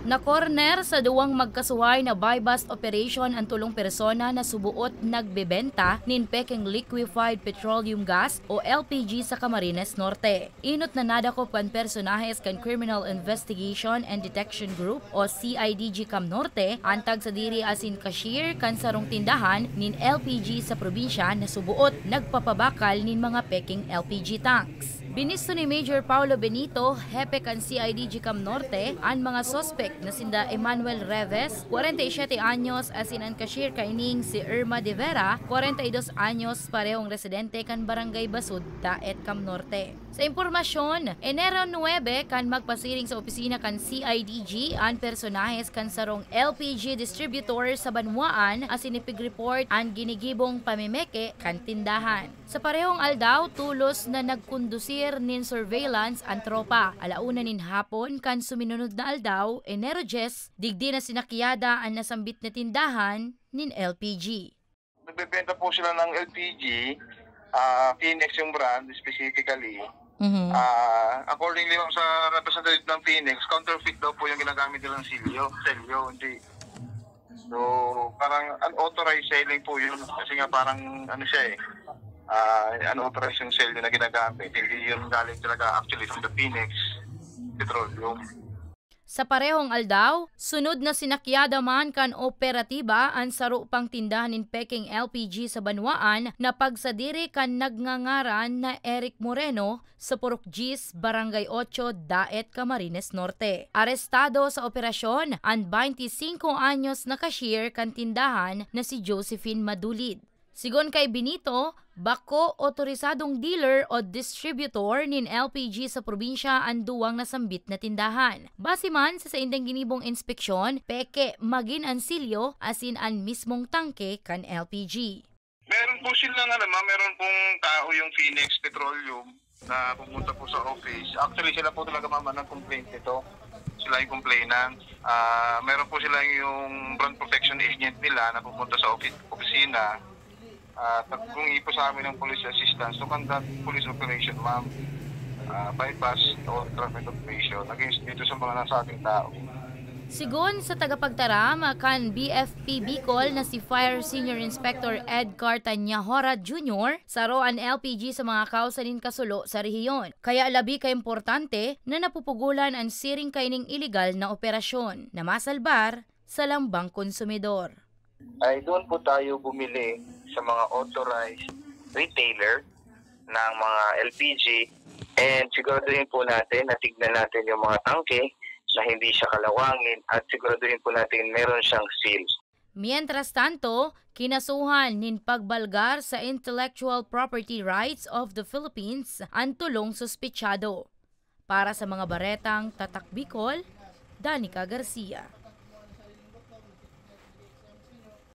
Na-corner sa duwang magkasuhay na buy-bust operation ang tulong persona na subuot nagbebenta nin peking liquefied petroleum gas o LPG sa Camarines Norte. Inot na nadakop kan personahes kan Criminal Investigation and Detection Group o CIDG Cam Norte antag sa diri asin cashier kan sarong tindahan nin LPG sa probinsya na subuot nagpapabakal nin mga peking LPG tanks. Binisto ni Major Paulo Benito, hepe kan CIDG Cam Norte, ang mga sospek na sinda Emmanuel Reves, 47 anyos, asin ang cashier kaining si Irma de Vera, 42 anyos, parehong residente kan Barangay Basud, Daet Cam Norte. Sa impormasyon, Enero 9 kan magpasiring sa opisina kan CIDG ang personahes kan sarong LPG distributor sa Banwaan asin ipig-report ang ginigibong pamimeke kan tindahan. Sa parehong aldaw, tulos na nagkondusir nin surveillance ang tropa. Alauna nin hapon kan suminunod na aldaw, Enero 10, digdi na sinakyada ang nasambit na tindahan nin LPG. Nagbebenta po sila ng LPG, Phoenix yung brand specifically. Accordingly sa representative ng Phoenix, counterfeit daw po yung ginagamit nilang selyo, hindi. So, parang unauthorized selling po yun kasi nga parang ano siya unauthorized yung selyo na ginagamit. Hindi yun galing talaga actually from the Phoenix Petroleum. Sa parehong aldaw, sunod na sinakyada man kan operatiba ang saro pang tindahan nin peking LPG sa Banwaan na pagsadiri kan nagngangaran na Eric Moreno sa Purok Gis, Barangay 8, Daet, Camarines Norte. Arestado sa operasyon ang 25 anyos na cashier kan tindahan na si Josephine Madulid. Sigon kay Benito, bako otorisadong dealer o distributor nin LPG sa probinsya ang duwang nasambit na tindahan. Base man sa indang ginibong inspeksyon, peke magin ang silyo asin ang mismong tangke kan LPG. Meron po silang meron pong tao yung Phoenix Petroleum na pumunta po sa office. Actually sila po talaga ng complaint nito. Sila yung complainant. Meron po sila yung brand protection agent nila na pumunta sa opisina. Kung ipo sa amin ng police assistance to conduct police operation, ma'am, bypass or traffic operation against dito sa mga nasabing tao. Sigon sa tagapagtaram kan BFP Bicol na si Fire Senior Inspector Edgar Tanyahora Jr., saro ang LPG sa mga kausa nin kasulo sa rehiyon. Kaya labi ka importante na napupugulan ang siring kaining iligal na operasyon na masalbar sa lambang konsumidor. Ay doon po tayo bumili sa mga authorized retailer ng mga LPG and siguraduhin po natin na tignan natin yung mga tangke na hindi siya kalawangin at siguraduhin po natin meron siyang seal. Mientras tanto, kinasuhan nin pagbalgar sa intellectual property rights of the Philippines ang tulong suspechado. Para sa mga baretang Tatak Bicol, Danica Garcia.